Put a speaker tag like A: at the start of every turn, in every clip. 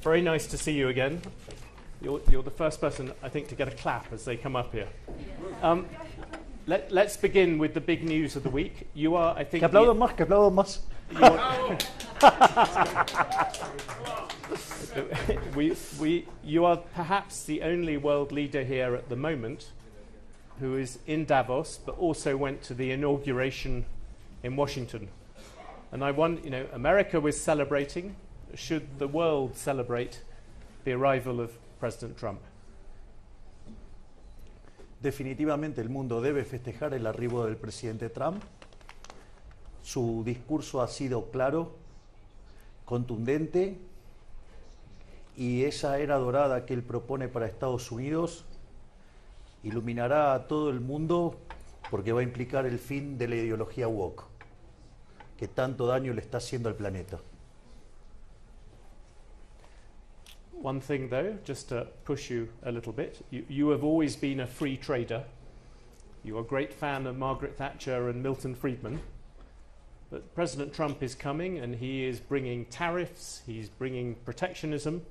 A: Very nice to see you again. You're the first person, I think, to get a clap as they come up here. Let's begin with the big news of the week. You are, I think...
B: Que aplaudan más.
A: You are perhaps the only world leader here at the moment who is in Davos, but also went to the inauguration in Washington. And I wonder, America was celebrating. Should the world celebrate the arrival of President Trump?
B: Definitivamente el mundo debe festejar el arribo del presidente Trump. Su discurso ha sido claro, contundente, y esa era dorada que él propone para Estados Unidos iluminará a todo el mundo porque va a implicar el fin de la ideología woke, que tanto daño le está haciendo al planeta.
A: One thing, though, just to push you a little bit, you have always been a free trader. You're a great fan of Margaret Thatcher and Milton Friedman. But President Trump is coming and he is bringing tariffs, he's bringing protectionism.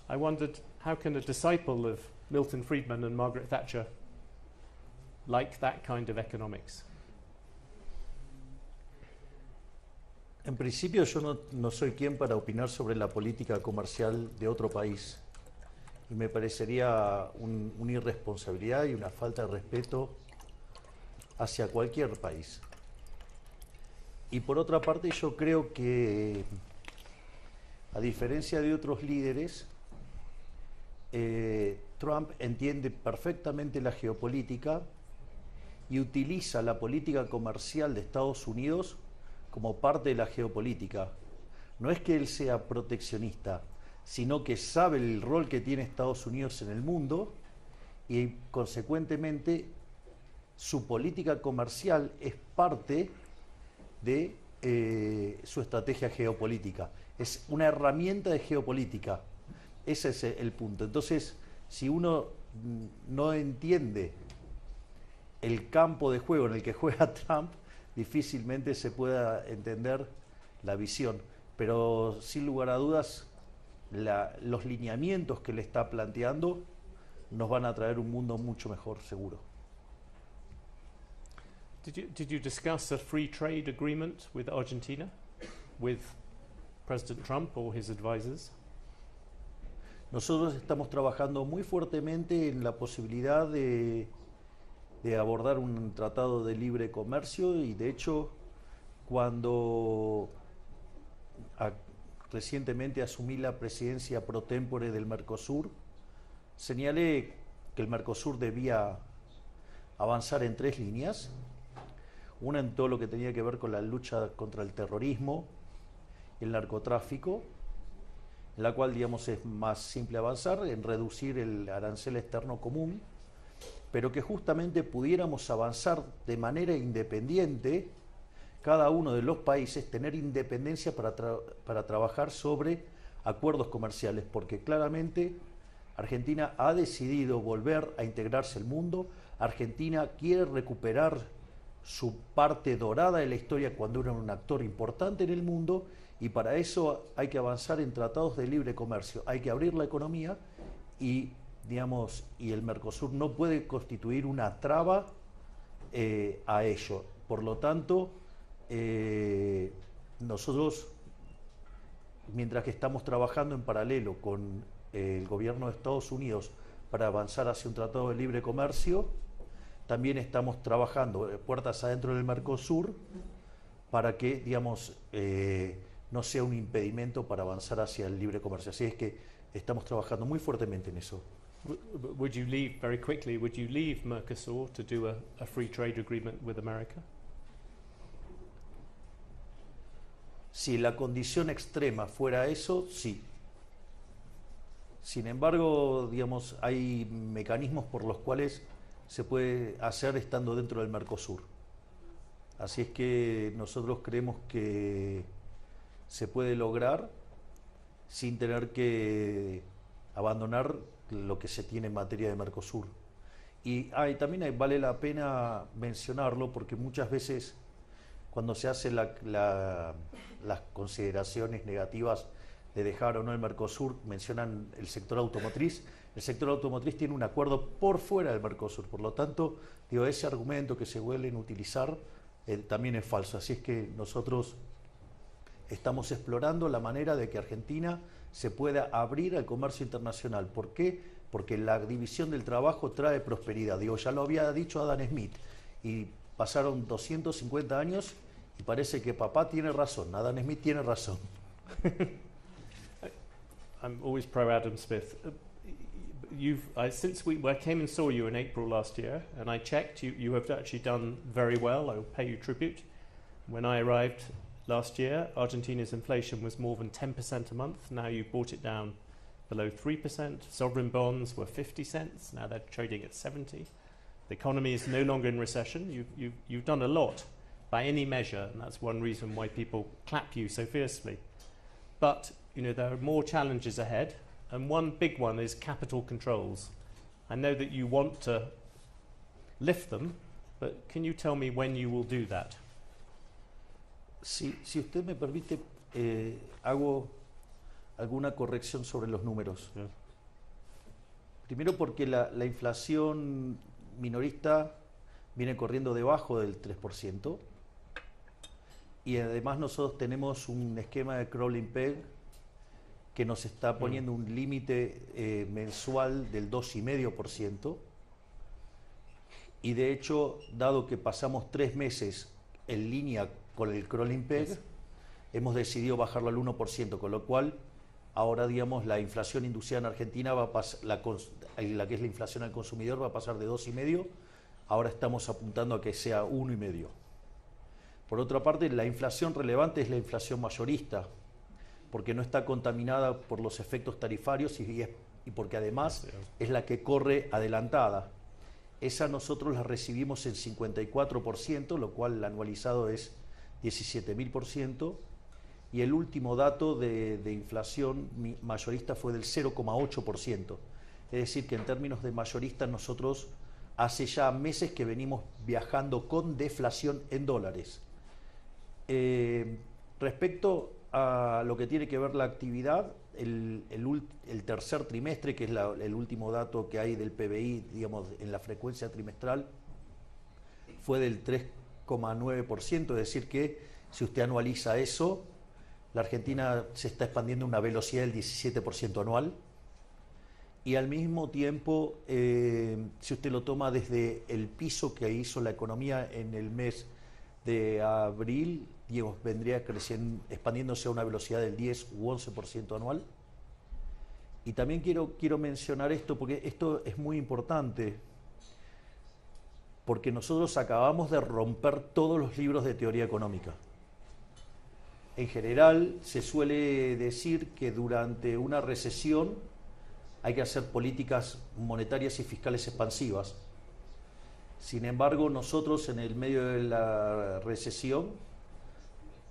A: I wondered, how can a disciple of Milton Friedman and Margaret Thatcher like that kind of economics?
B: En principio yo no soy quien para opinar sobre la política comercial de otro país y me parecería una irresponsabilidad y una falta de respeto hacia cualquier país. Y por otra parte yo creo que, a diferencia de otros líderes, Trump entiende perfectamente la geopolítica y utiliza la política comercial de Estados Unidos como parte de la geopolítica. No es que él sea proteccionista, sino que sabe el rol que tiene Estados Unidos en el mundo y, consecuentemente, su política comercial es parte de su estrategia geopolítica. Es una herramienta de geopolítica. Ese es el punto. Entonces, si uno no entiende el campo de juego en el que juega Trump, difícilmente se pueda entender la visión, pero sin lugar a dudas los lineamientos que le está planteando nos van a traer un mundo mucho mejor, seguro.
A: Did you discuss a free trade agreement with Argentina, with President Trump or his advisors?
B: Nosotros estamos trabajando muy fuertemente en la posibilidad de abordar un tratado de libre comercio y, de hecho, cuando recientemente asumí la presidencia pro tempore del Mercosur, señalé que el Mercosur debía avanzar en 3 líneas. Una en todo lo que tenía que ver con la lucha contra el terrorismo y el narcotráfico, en la cual, digamos, es más simple avanzar en reducir el arancel externo común, pero que justamente pudiéramos avanzar de manera independiente, cada uno de los países tener independencia para trabajar sobre acuerdos comerciales, porque claramente Argentina ha decidido volver a integrarse al mundo. Argentina quiere recuperar su parte dorada de la historia cuando era un actor importante en el mundo, y para eso hay que avanzar en tratados de libre comercio, hay que abrir la economía y el Mercosur no puede constituir una traba a ello. Por lo tanto, nosotros, mientras que estamos trabajando en paralelo con el gobierno de Estados Unidos para avanzar hacia un tratado de libre comercio, también estamos trabajando puertas adentro del Mercosur para que, no sea un impedimento para avanzar hacia el libre comercio. Así es que estamos trabajando muy fuertemente en eso.
A: Would you leave, very quickly, would you leave Mercosur to do a free trade agreement with America?
B: Si la condición extrema fuera eso, sí. Sin embargo, hay mecanismos por los cuales se puede hacer estando dentro del Mercosur. Así es que nosotros creemos que se puede lograr sin tener que abandonar lo que se tiene en materia de Mercosur. Y también vale la pena mencionarlo porque muchas veces cuando se hacen las consideraciones negativas de dejar o no el Mercosur, mencionan el sector automotriz. El sector automotriz tiene un acuerdo por fuera del Mercosur, por lo tanto, digo, ese argumento que se vuelven a utilizar también es falso. Así es que nosotros estamos explorando la manera de que Argentina se pueda abrir al comercio internacional. ¿Por qué? Porque la división del trabajo trae prosperidad. Digo, ya lo había dicho Adam Smith, y pasaron 250 años y parece que papá tiene razón, Adam Smith tiene razón.
A: I'm always pro Adam Smith. Since I came and saw you in April last year, and I checked, you have actually done very well. I will pay you tribute. When I arrived last year, Argentina's inflation was more than 10% a month. Now you've brought it down below 3%. Sovereign bonds were 50 cents. Now they're trading at 70. The economy is no longer in recession. You've done a lot by any measure, and that's one reason why people clap you so fiercely. But there are more challenges ahead, and one big one is capital controls. I know that you want to lift them, but can you tell me when you will do that?
B: Si usted me permite, hago alguna corrección sobre los números.
A: Yeah.
B: Primero porque la inflación minorista viene corriendo debajo del 3%, y además nosotros tenemos un esquema de crawling peg que nos está poniendo un límite mensual del 2,5%, y de hecho, dado que pasamos 3 meses en línea con el crawling peg, hemos decidido bajarlo al 1%, con lo cual ahora, digamos, la inflación inducida en Argentina va a pasar, la que es la inflación al consumidor, va a pasar de 2,5%, ahora estamos apuntando a que sea 1,5%. Por otra parte, la inflación relevante es la inflación mayorista, porque no está contaminada por los efectos tarifarios y porque además es la que corre adelantada. Esa nosotros la recibimos en 54%, lo cual el anualizado es 17.000%, y el último dato de inflación mayorista fue del 0,8%. Es decir, que en términos de mayorista nosotros hace ya meses que venimos viajando con deflación en dólares. Respecto a lo que tiene que ver la actividad, el tercer trimestre, que es el último dato que hay del PBI, digamos, en la frecuencia trimestral, fue del 3,9%, es decir que si usted anualiza eso, la Argentina se está expandiendo a una velocidad del 17% anual, y al mismo tiempo, si usted lo toma desde el piso que hizo la economía en el mes de abril, digamos, vendría creciendo, expandiéndose a una velocidad del 10 u 11% anual. Y también quiero mencionar esto, porque esto es muy importante, porque nosotros acabamos de romper todos los libros de teoría económica. En general, se suele decir que durante una recesión hay que hacer políticas monetarias y fiscales expansivas. Sin embargo, nosotros en el medio de la recesión,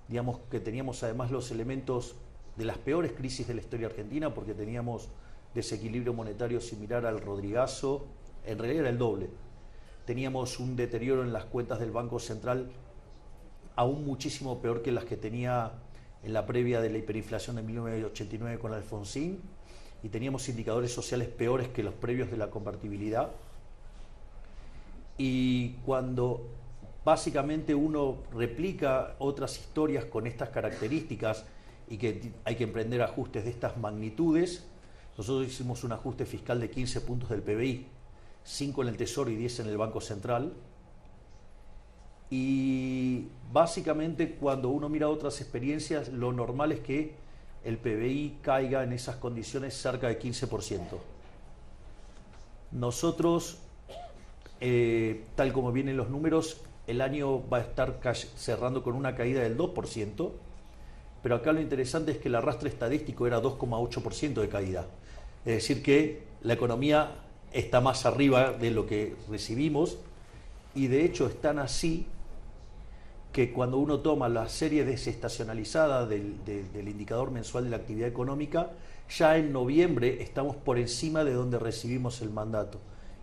B: digamos que teníamos además los elementos de las peores crisis de la historia argentina, porque teníamos desequilibrio monetario similar al Rodrigazo, en realidad era el doble. Teníamos un deterioro en las cuentas del Banco Central aún muchísimo peor que las que tenía en la previa de la hiperinflación de 1989 con Alfonsín, y teníamos indicadores sociales peores que los previos de la convertibilidad. Y cuando básicamente uno replica otras historias con estas características y que hay que emprender ajustes de estas magnitudes, nosotros hicimos un ajuste fiscal de 15 puntos del PBI, 5 en el Tesoro y 10 en el Banco Central. Y básicamente cuando uno mira otras experiencias, lo normal es que el PBI caiga en esas condiciones cerca de 15%. Nosotros, tal como vienen los números, el año va a estar cerrando con una caída del 2%, pero acá lo interesante es que el arrastre estadístico era 2,8% de caída. Es decir que la economía está más arriba de lo que recibimos, y de hecho es tan así que cuando uno toma la serie desestacionalizada del indicador mensual de la actividad económica, ya en noviembre estamos por encima de donde recibimos el mandato.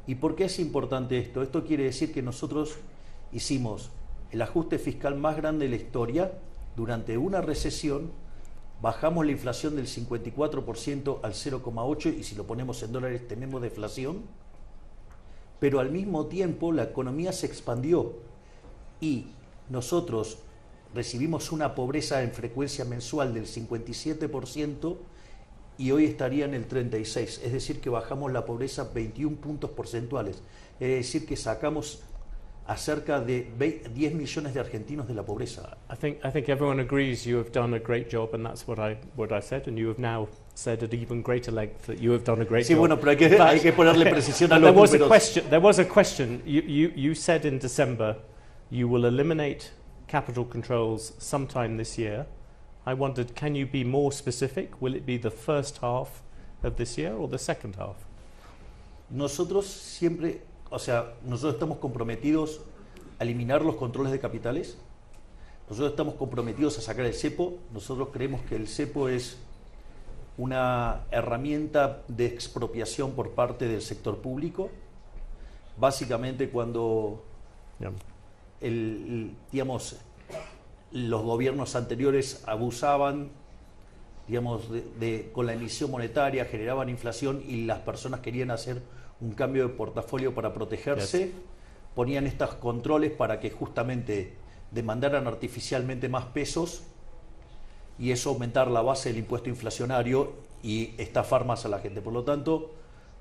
B: ¿Y por qué es importante esto? Esto quiere decir que nosotros hicimos el ajuste fiscal más grande de la historia durante una recesión, bajamos la inflación del 54% al 0,8% y si lo ponemos en dólares tenemos deflación, pero al mismo tiempo la economía se expandió y nosotros recibimos una pobreza en frecuencia mensual del 57% y hoy estaría en el 36%, es decir que bajamos la pobreza 21 puntos porcentuales, es decir que sacamos a cerca de 10 millones de argentinos de la pobreza.
A: I think everyone agrees you have done a great job, and that's what I said, and you have now said at even greater length that you have done a great
B: Sí,
A: job.
B: bueno, pero hay que ponerle precisión a
A: But
B: los
A: there
B: números.
A: was a question. You said in December you will eliminate capital controls sometime this year. I wondered, can you be more specific? Will it be the first half of this year or the second half?
B: Nosotros siempre, o sea, nosotros estamos comprometidos a eliminar los controles de capitales, nosotros estamos comprometidos a sacar el cepo, nosotros creemos que el cepo es una herramienta de expropiación por parte del sector público, básicamente cuando
A: Yeah.
B: digamos, los gobiernos anteriores abusaban, digamos, con la emisión monetaria, generaban inflación y las personas querían hacer un cambio de portafolio para protegerse,
A: Yes.
B: ponían estos controles para que justamente demandaran artificialmente más pesos y eso aumentar la base del impuesto inflacionario y estafar más a la gente. Por lo tanto,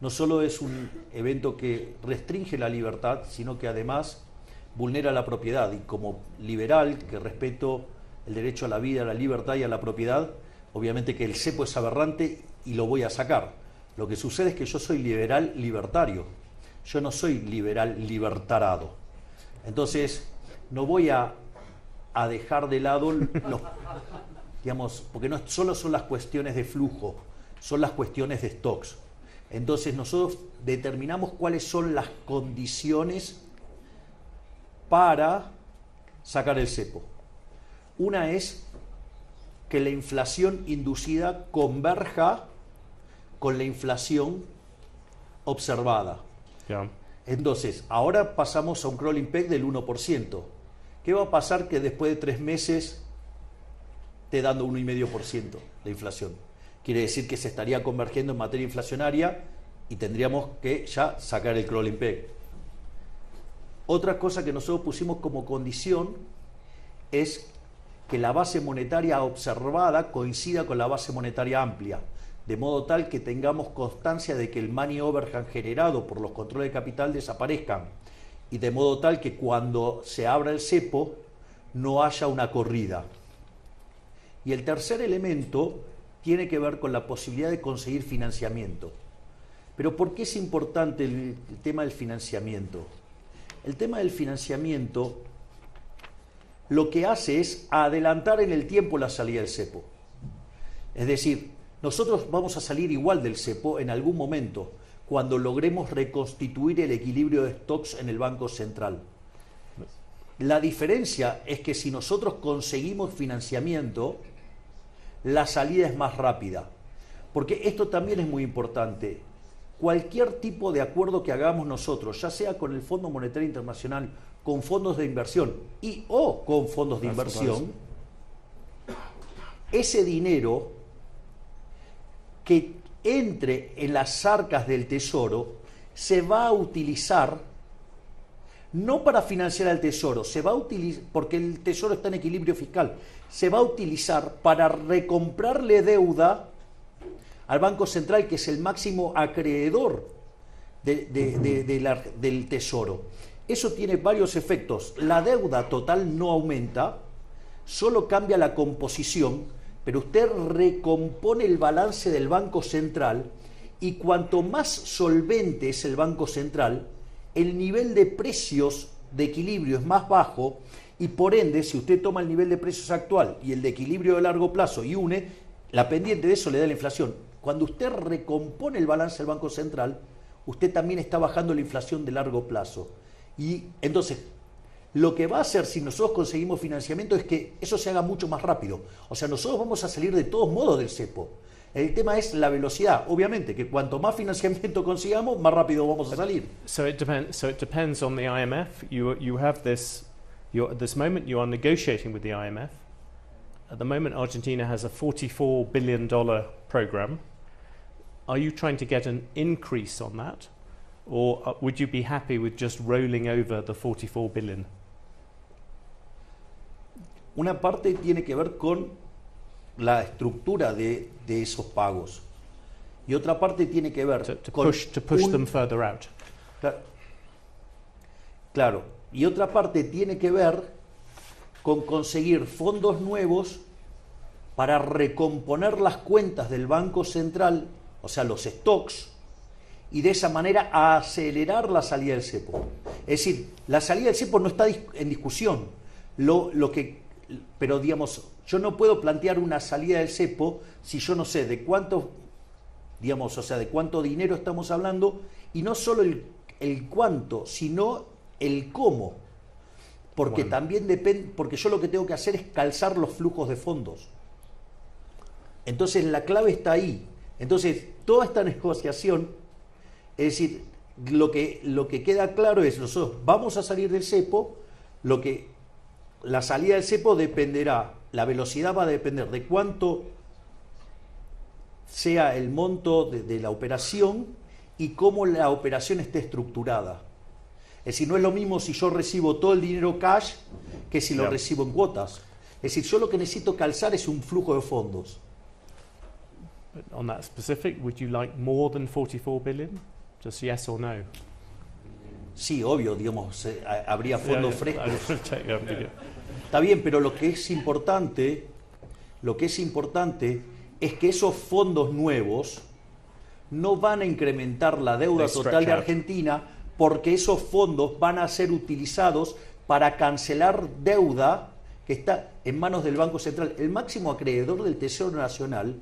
B: no solo es un evento que restringe la libertad, sino que además vulnera la propiedad. Y como liberal, que respeto el derecho a la vida, a la libertad y a la propiedad, obviamente que el cepo es aberrante y lo voy a sacar. Lo que sucede es que yo soy liberal libertario, yo no soy liberal libertarado. Entonces, no voy a dejar de lado los, digamos, porque no solo son las cuestiones de flujo, son las cuestiones de stocks. Entonces, nosotros determinamos cuáles son las condiciones para sacar el cepo. Una es que la inflación inducida converja con la inflación observada.
A: Yeah.
B: Entonces, ahora pasamos a un crawling peg del 1%. ¿Qué va a pasar que después de 3 meses esté dando 1,5% de inflación? Quiere decir que se estaría convergiendo en materia inflacionaria y tendríamos que ya sacar el crawling peg. Otra cosa que nosotros pusimos como condición es que la base monetaria observada coincida con la base monetaria amplia, de modo tal que tengamos constancia de que el money overhang generado por los controles de capital desaparezcan y de modo tal que cuando se abra el cepo no haya una corrida. Y el tercer elemento tiene que ver con la posibilidad de conseguir financiamiento. Pero ¿por qué es importante el tema del financiamiento? El tema del financiamiento lo que hace es adelantar en el tiempo la salida del cepo. Es decir, nosotros vamos a salir igual del cepo en algún momento, cuando logremos reconstituir el equilibrio de stocks en el Banco Central. La diferencia es que si nosotros conseguimos financiamiento, la salida es más rápida. Porque esto también es muy importante. Cualquier tipo de acuerdo que hagamos nosotros, ya sea con el Fondo Monetario Internacional, con fondos de inversión o con fondos de inversión, ese dinero que entre en las arcas del Tesoro se va a utilizar no para financiar al Tesoro, se va a utilizar, porque el Tesoro está en equilibrio fiscal, se va a utilizar para recomprarle deuda al Banco Central, que es el máximo acreedor del Tesoro. Eso tiene varios efectos. La deuda total no aumenta, solo cambia la composición, pero usted recompone el balance del Banco Central y cuanto más solvente es el Banco Central, el nivel de precios de equilibrio es más bajo y por ende, si usted toma el nivel de precios actual y el de equilibrio de largo plazo y une, la pendiente de eso le da la inflación. Cuando usted recompone el balance del Banco Central, usted también está bajando la inflación de largo plazo. Y entonces, lo que va a hacer si nosotros conseguimos financiamiento es que eso se haga mucho más rápido. O sea, nosotros vamos a salir de todos modos del cepo. El tema es la velocidad. Obviamente que cuanto más financiamiento consigamos, más rápido vamos a salir.
A: So it depends on the IMF. You have this moment you are negotiating with the IMF. At the moment, Argentina has a $44 billion program. Are you trying to get an increase on that? Or would you be happy with just rolling over the 44 billion?
B: Una parte tiene que ver con la estructura de esos pagos. Y otra parte tiene que ver
A: To
B: con
A: push them further out.
B: Claro. Y otra parte tiene que ver con conseguir fondos nuevos para recomponer las cuentas del Banco Central, o sea, los stocks, y de esa manera acelerar la salida del cepo. Es decir, la salida del cepo no está en discusión. Pero digamos, yo no puedo plantear una salida del cepo si yo no sé de cuánto, digamos, o sea, de cuánto dinero estamos hablando, y no solo el cuánto, sino el cómo. Porque también depende, porque yo lo que tengo que hacer es calzar los flujos de fondos. Entonces la clave está ahí. Entonces, toda esta negociación, es decir, lo que queda claro es, nosotros vamos a salir del cepo, la salida del cepo dependerá, la velocidad va a depender de cuánto sea el monto de la operación y cómo la operación esté estructurada. Es decir, no es lo mismo si yo recibo todo el dinero cash que si lo recibo en cuotas. Es decir, yo lo que necesito calzar es un flujo de fondos.
A: On that specific, would you like more than 44 billion? Just yes or no?
B: Sí, obvio, digamos, habría fondos frescos.
A: Yeah.
B: Está bien, pero lo que es importante es que esos fondos nuevos no van a incrementar la deuda total de Argentina, porque esos fondos van a ser utilizados para cancelar deuda que está en manos del Banco Central. El máximo acreedor del Tesoro Nacional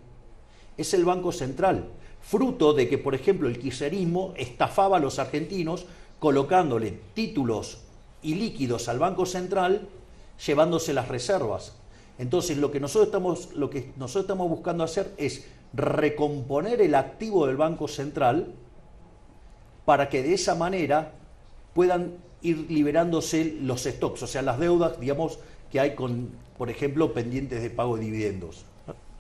B: es el Banco Central, fruto de que, por ejemplo, el kirchnerismo estafaba a los argentinos colocándole títulos y líquidos al Banco Central, llevándose las reservas. Entonces, lo que nosotros estamos buscando hacer es recomponer el activo del Banco Central para que de esa manera puedan ir liberándose los stocks, o sea, las deudas, digamos, que hay con, por ejemplo, pendientes de pago de dividendos.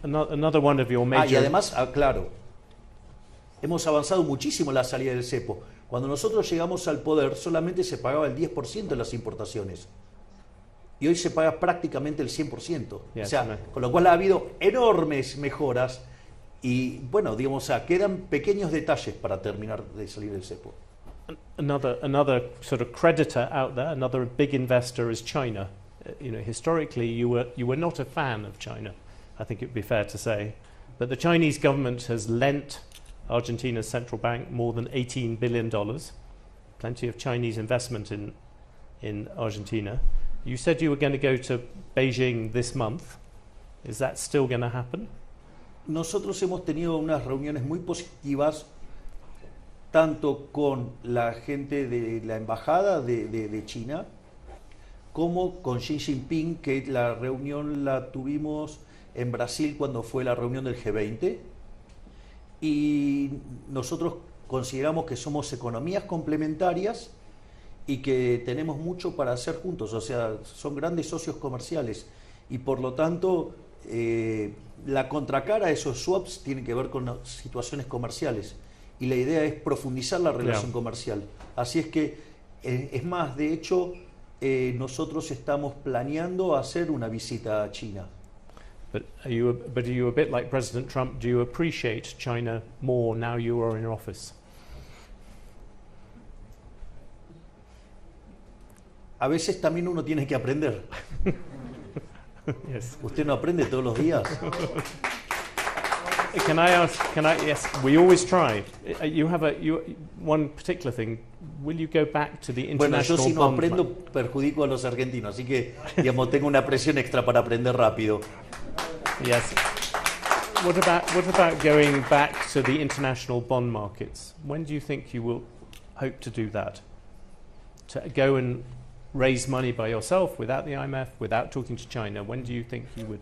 A: Another one of your major...
B: Y además, claro, hemos avanzado muchísimo en la salida del cepo. Cuando nosotros llegamos al poder, solamente se pagaba el 10% de las importaciones. Y hoy se paga prácticamente el 100%.
A: Yes,
B: o sea, con lo cual ha habido enormes mejoras y, bueno, digamos, o sea, quedan pequeños detalles para terminar de salir del cepo.
A: Another sort of creditor out there, another big investor is China. Historically, you were not a fan of China, I think it would be fair to say. But the Chinese government has lent Argentina's central bank more than $18 billion. Plenty of Chinese investment in Argentina. You said you were going to go to Beijing this month. Is that still going to happen?
B: Nosotros hemos tenido unas reuniones muy positivas, tanto con la gente de la embajada de China, como con Xi Jinping, que la reunión la tuvimos en Brasil cuando fue la reunión del G20. Y nosotros consideramos que somos economías complementarias y que tenemos mucho para hacer juntos, o sea, son grandes socios comerciales y por lo tanto la contracara de esos swaps tiene que ver con situaciones comerciales y la idea es profundizar la relación comercial. Así es que, es más, de hecho, nosotros estamos planeando hacer una visita a China.
A: But are you a bit like President Trump? Do you appreciate China more now you are in office?
B: A veces también uno tiene que aprender.
A: Yes.
B: ¿Usted no aprende todos los días?
A: Yes, we always try. You have one particular thing. Will you go back to the
B: Bueno, yo
A: international
B: si no
A: bond
B: aprendo,
A: market?
B: perjudico a los argentinos, así que, digamos, tengo una presión extra para aprender rápido.
A: Yes. What about going back to the international bond markets? When do you think you will hope to do that? To go and raise money by yourself without the IMF, without talking to China? When do you think you would?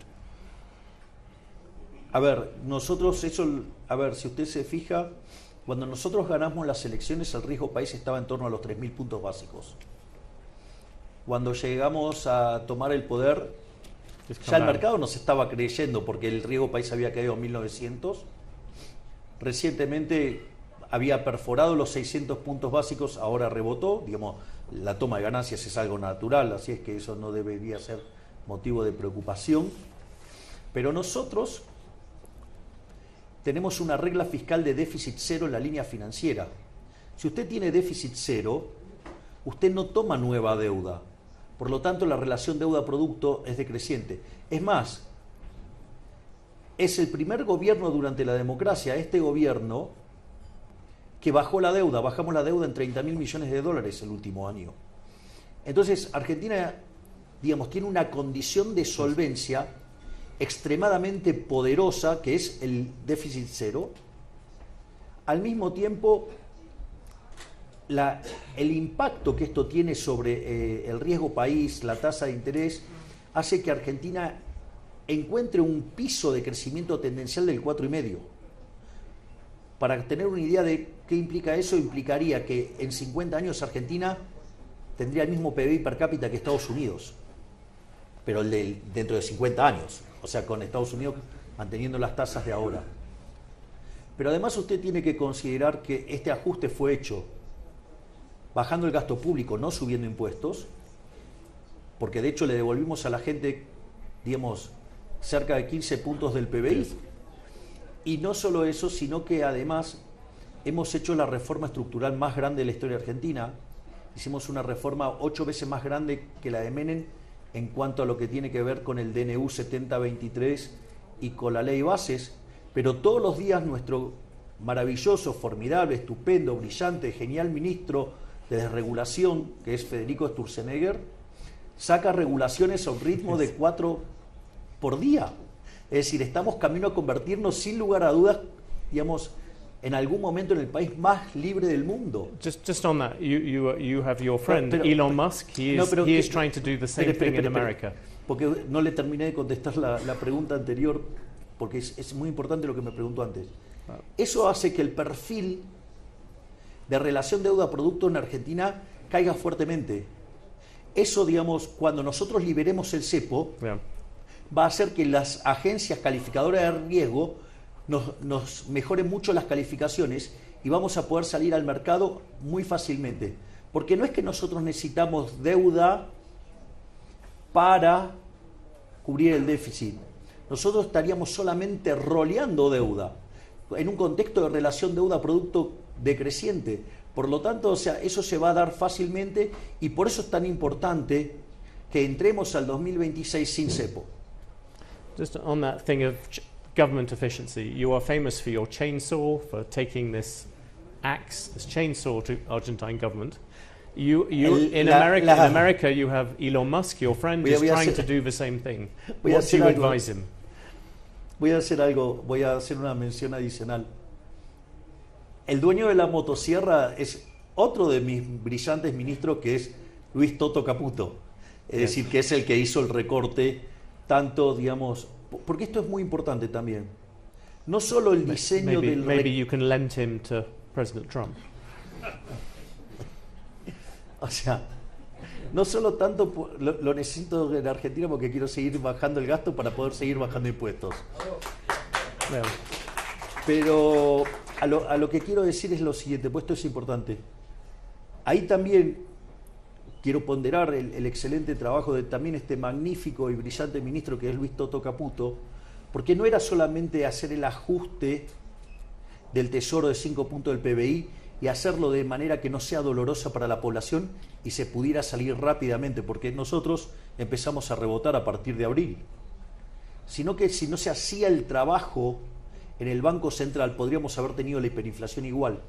B: A ver, si usted se fija, cuando nosotros ganamos las elecciones, el riesgo país estaba en torno a los 3.000 puntos básicos. Cuando llegamos a tomar el poder,
A: just come
B: Ya el
A: down.
B: mercado nos estaba creyendo porque el riesgo país había caído en 1900. Recientemente había perforado los 600 puntos básicos, ahora rebotó. Digamos, la toma de ganancias es algo natural, así es que eso no debería ser motivo de preocupación. Pero nosotros tenemos una regla fiscal de déficit cero en la línea financiera. Si usted tiene déficit cero, usted no toma nueva deuda. Por lo tanto, la relación deuda-producto es decreciente. Es más, es el primer gobierno durante la democracia, este gobierno, que bajó la deuda. Bajamos la deuda en 30.000 millones de dólares el último año. Entonces, Argentina, digamos, tiene una condición de solvencia extremadamente poderosa, que es el déficit cero. Al mismo tiempo, el impacto que esto tiene sobre el riesgo país, la tasa de interés, hace que Argentina encuentre un piso de crecimiento tendencial del 4,5. Para tener una idea de qué implica eso, implicaría que en 50 años Argentina tendría el mismo PBI per cápita que Estados Unidos, pero dentro de 50 años, o sea, con Estados Unidos manteniendo las tasas de ahora. Pero además usted tiene que considerar que este ajuste fue hecho bajando el gasto público, no subiendo impuestos, porque de hecho le devolvimos a la gente, digamos, cerca de 15 puntos del PBI. Y no solo eso, sino que además hemos hecho la reforma estructural más grande de la historia argentina. Hicimos una reforma 8 veces más grande que la de Menem en cuanto a lo que tiene que ver con el DNU 7023 y con la ley bases, pero todos los días nuestro maravilloso, formidable, estupendo, brillante, genial ministro de desregulación, que es Federico Sturzenegger, saca regulaciones a un ritmo de 4 por día. Es decir, estamos camino a convertirnos sin lugar a dudas, digamos, en algún momento en el país más libre del mundo.
A: Just on that, you have your friend Elon Musk. He is trying to do the same thing in America.
B: Porque no le terminé de contestar la pregunta anterior, porque es muy importante lo que me preguntó antes. Eso hace que el perfil de relación deuda-producto en Argentina caiga fuertemente. Eso, digamos, cuando nosotros liberemos el cepo, va a hacer que las agencias calificadoras de riesgo nos mejoren mucho las calificaciones y vamos a poder salir al mercado muy fácilmente. Porque no es que nosotros necesitamos deuda para cubrir el déficit. Nosotros estaríamos solamente roleando deuda en un contexto de relación deuda-producto decreciente. Por lo tanto, o sea, eso se va a dar fácilmente y por eso es tan importante que entremos al 2026 sin cepo.
A: Just on that thing of government efficiency, you are famous for your chainsaw, for taking this axe, this chainsaw to Argentine government. In America, you have Elon Musk, your friend, is trying to do the same thing. What do you advise him?
B: Voy a hacer una mención adicional. El dueño de la motosierra es otro de mis brillantes ministros, que es Luis Toto Caputo. Es decir, que es el que hizo el recorte, tanto, digamos, porque esto es muy importante también. No solo el diseño
A: Maybe you can lend him to President Trump.
B: O sea, no solo tanto lo necesito en Argentina porque quiero seguir bajando el gasto para poder seguir bajando impuestos. Pero a lo que quiero decir es lo siguiente, pues esto es importante. Ahí también quiero ponderar el excelente trabajo de también este magnífico y brillante ministro que es Luis Toto Caputo, porque no era solamente hacer el ajuste del tesoro de 5 puntos del PBI y hacerlo de manera que no sea dolorosa para la población y se pudiera salir rápidamente, porque nosotros empezamos a rebotar a partir de abril, sino que si no se hacía el trabajo en el Banco Central podríamos haber tenido la hiperinflación igual.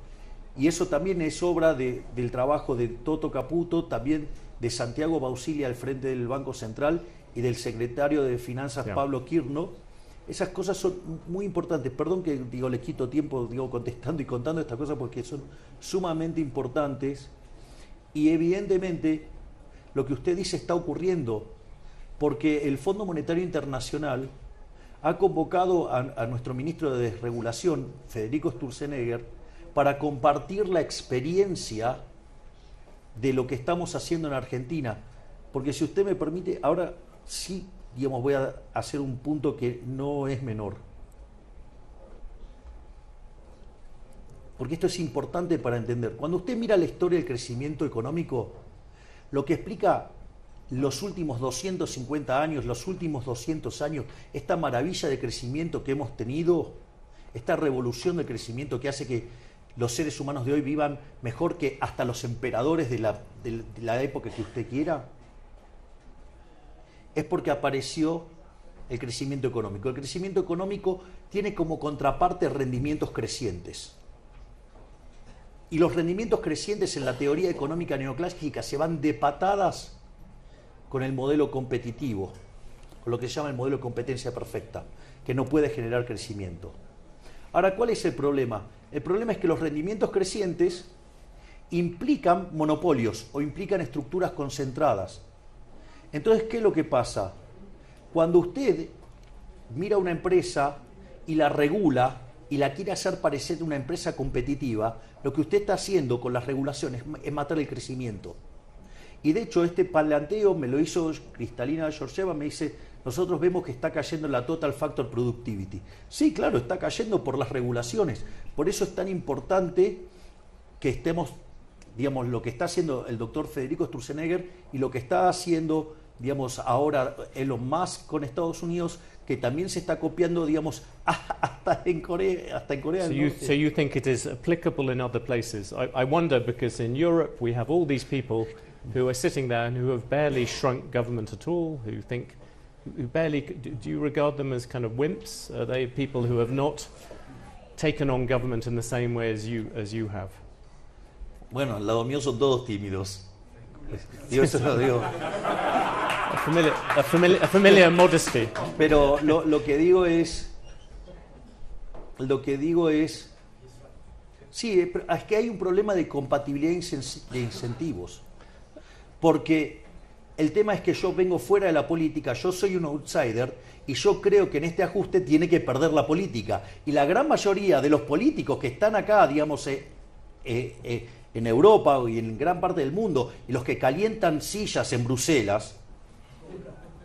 B: Y eso también es obra del trabajo de Toto Caputo, también de Santiago Bausilia al frente del Banco Central y del secretario de Finanzas Pablo Kirno. Esas cosas son muy importantes. Perdón que le quito tiempo contestando y contando estas cosas porque son sumamente importantes. Y evidentemente lo que usted dice está ocurriendo porque el Fondo Monetario Internacional ha convocado a nuestro ministro de Desregulación, Federico Sturzenegger, para compartir la experiencia de lo que estamos haciendo en Argentina. Porque si usted me permite, ahora sí digamos, voy a hacer un punto que no es menor. Porque esto es importante para entender. Cuando usted mira la historia del crecimiento económico, lo que explica los últimos 250 años, los últimos 200 años, esta maravilla de crecimiento que hemos tenido, esta revolución de crecimiento que hace que los seres humanos de hoy vivan mejor que hasta los emperadores de la época que usted quiera, es porque apareció el crecimiento económico. El crecimiento económico tiene como contraparte rendimientos crecientes. Y los rendimientos crecientes en la teoría económica neoclásica se van de patadas con el modelo competitivo, con lo que se llama el modelo de competencia perfecta, que no puede generar crecimiento. Ahora, ¿cuál es el problema? El problema es que los rendimientos crecientes implican monopolios o implican estructuras concentradas. Entonces, ¿qué es lo que pasa? Cuando usted mira una empresa y la regula y la quiere hacer parecer una empresa competitiva, lo que usted está haciendo con las regulaciones es matar el crecimiento. Y de hecho este planteo me lo hizo Kristalina Georgieva, me dice, nosotros vemos que está cayendo la Total Factor Productivity. Sí, claro, está cayendo por las regulaciones. Por eso es tan importante que estemos, digamos, lo que está haciendo el doctor Federico Sturzenegger y lo que está haciendo, digamos, ahora Elon Musk con Estados Unidos, que también se está copiando, digamos, hasta en Corea del Norte.
A: So you think it is applicable in other places? I wonder, because in Europe we have all these people who are sitting there and who have barely shrunk government at all, who barely, do you regard them as kind of wimps? Are they people who have not taken on government in the same way as you have?
B: Bueno, al lado mío son todos tímidos. Yo eso lo digo.
A: A familiar modesty.
B: Pero lo que digo es, sí, es que hay un problema de compatibilidad de incentivos. Porque el tema es que yo vengo fuera de la política, yo soy un outsider y yo creo que en este ajuste tiene que perder la política. Y la gran mayoría de los políticos que están acá, digamos, en Europa y en gran parte del mundo, y los que calientan sillas en Bruselas,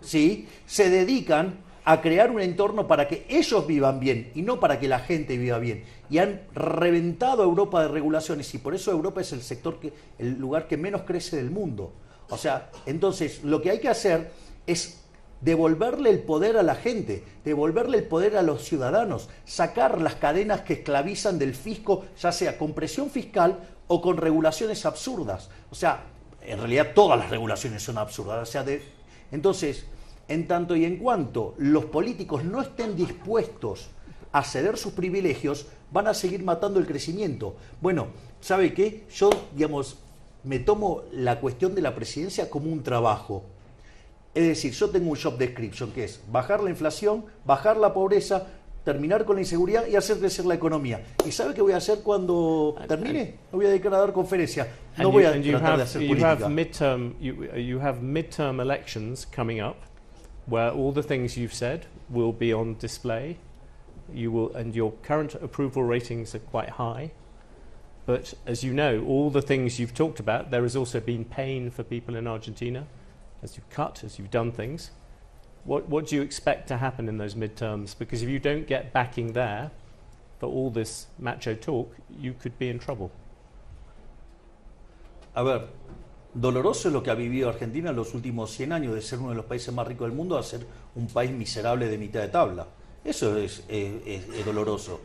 B: ¿sí?, se dedican a crear un entorno para que ellos vivan bien y no para que la gente viva bien. Y han reventado a Europa de regulaciones y por eso Europa es el lugar que menos crece del mundo. O sea, entonces lo que hay que hacer es devolverle el poder a la gente, devolverle el poder a los ciudadanos, sacar las cadenas que esclavizan del fisco, ya sea con presión fiscal o con regulaciones absurdas. O sea, en realidad todas las regulaciones son absurdas. O sea, entonces, en tanto y en cuanto los políticos no estén dispuestos a ceder sus privilegios, van a seguir matando el crecimiento. Bueno, ¿sabe qué? Yo, digamos, me tomo la cuestión de la presidencia como un trabajo. Es decir, yo tengo un job description que es bajar la inflación, bajar la pobreza, terminar con la inseguridad y hacer crecer la economía. ¿Y sabe qué voy a hacer cuando termine? Me voy a dedicar a dar conferencias. No voy a tratar de hacer política.
A: You have midterm elections coming up where all the things you've said will be on display. And your current approval ratings are quite high. But as you know, all the things you've talked about, there has also been pain for people in Argentina as you've cut, as you've done things. What do you expect to happen in those midterms? Because if you don't get backing there for all this macho talk, you could be in trouble.
B: A ver, doloroso es lo que ha vivido Argentina en los últimos 100 años, de ser uno de los países más ricos del mundo a ser un país miserable de mitad de tabla. Eso es doloroso.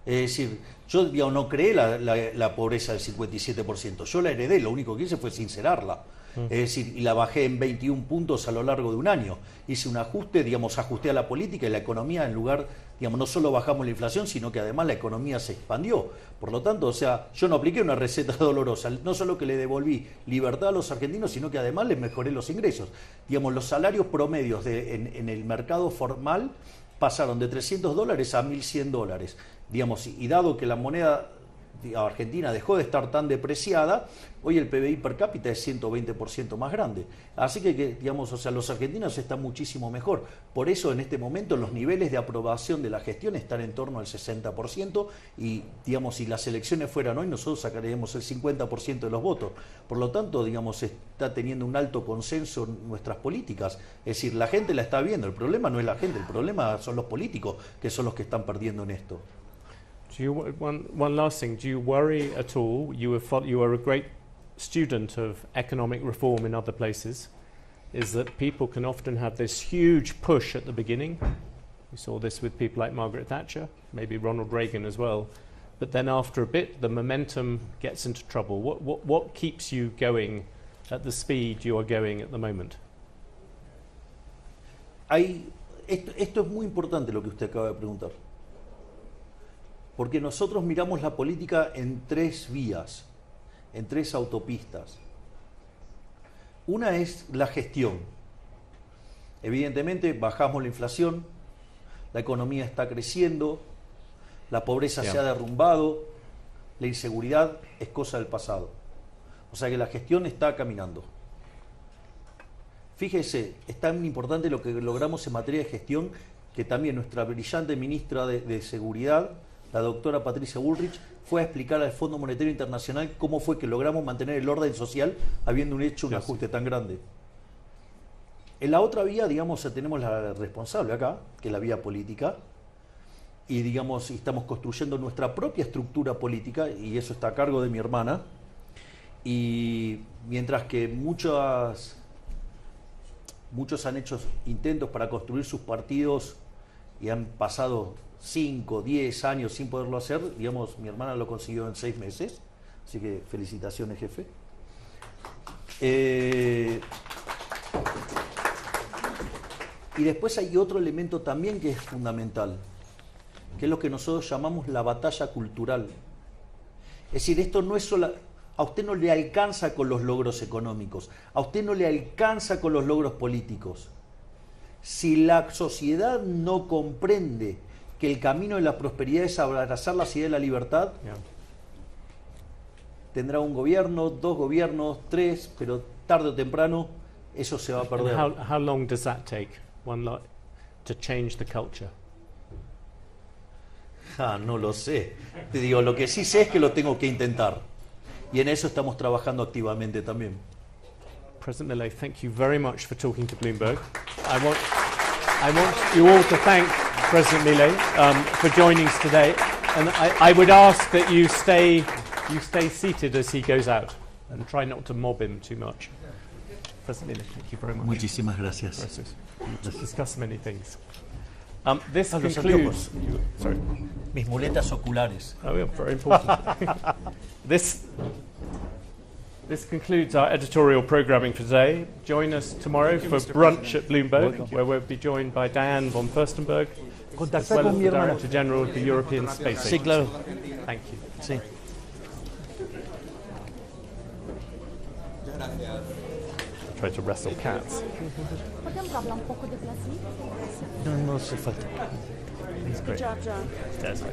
B: Es decir, yo, digamos, no creé la pobreza del 57%, yo la heredé, lo único que hice fue sincerarla. Es decir, y la bajé en 21 puntos a lo largo de un año. Hice un ajuste, digamos, ajusté a la política y la economía, en lugar, digamos, no solo bajamos la inflación, sino que además la economía se expandió. Por lo tanto, o sea, yo no apliqué una receta dolorosa, no solo que le devolví libertad a los argentinos, sino que además les mejoré los ingresos. Digamos, los salarios promedios en el mercado formal pasaron de $300 a $1.100. Digamos, y dado que la moneda Argentina dejó de estar tan depreciada, hoy el PBI per cápita es 120% más grande. Así que, digamos, o sea, los argentinos están muchísimo mejor. Por eso en este momento los niveles de aprobación de la gestión están en torno al 60% y, digamos, si las elecciones fueran hoy, nosotros sacaríamos el 50% de los votos. Por lo tanto, digamos, está teniendo un alto consenso en nuestras políticas. Es decir, la gente la está viendo. El problema no es la gente, el problema son los políticos, que son los que están perdiendo en esto.
A: One last thing, do you worry at all? You are a great student of economic reform in other places, is that people can often have this huge push at the beginning. We saw this with people like Margaret Thatcher, maybe Ronald Reagan as well. But then after a bit, the momentum gets into trouble. What keeps you going at the speed you are going at the moment?
B: Esto es muy importante lo que usted acaba de preguntar. Porque nosotros miramos la política en tres vías, en tres autopistas. Una es la gestión. Evidentemente bajamos la inflación, la economía está creciendo, la pobreza se ha derrumbado, la inseguridad es cosa del pasado. O sea que la gestión está caminando. Fíjese, es tan importante lo que logramos en materia de gestión que también nuestra brillante ministra de Seguridad, la doctora Patricia Bullrich, fue a explicar al Fondo Monetario Internacional cómo fue que logramos mantener el orden social habiendo hecho un ajuste tan grande. En la otra vía, digamos, tenemos la responsable acá, que es la vía política, y digamos, estamos construyendo nuestra propia estructura política, y eso está a cargo de mi hermana, y mientras que muchos han hecho intentos para construir sus partidos y han pasado 5, 10 años sin poderlo hacer, digamos, mi hermana lo consiguió en 6 meses, así que felicitaciones, jefe. Y después hay otro elemento también que es fundamental, que es lo que nosotros llamamos la batalla cultural. Es decir, esto no es solo... A usted no le alcanza con los logros económicos, a usted no le alcanza con los logros políticos. Si la sociedad no comprende que el camino de la prosperidad es abrazar la idea de la libertad, tendrá un gobierno, 2 gobiernos, 3, pero tarde o temprano eso se va a perder.
A: How long does that take, to change the culture?
B: No lo sé. Te digo, lo que sí sé es que lo tengo que intentar. Y en eso estamos trabajando activamente también.
A: President Milei, thank you very much for talking to Bloomberg. I want you all to thank President Milei for joining us today, and I would ask that you stay seated as he goes out and try not to mob him too much. President Milei, thank you very much.
B: Muchísimas gracias.
A: We'll discuss many things. This concludes. Sorry.
B: Mis muletas oculares.
A: Oh, yeah, very important. This concludes our editorial programming for today. Join us tomorrow for brunch at Bloomberg, where we'll be joined by Diane von Furstenberg, as well as the Director General of the European Space Agency.
B: Sí, claro.
A: Thank you.
B: Sí.
A: Try to wrestle cats.
C: Podemos hablar un poco de Brasil?
B: No hace falta.
A: He's great.
C: Good job, John.
A: Yes.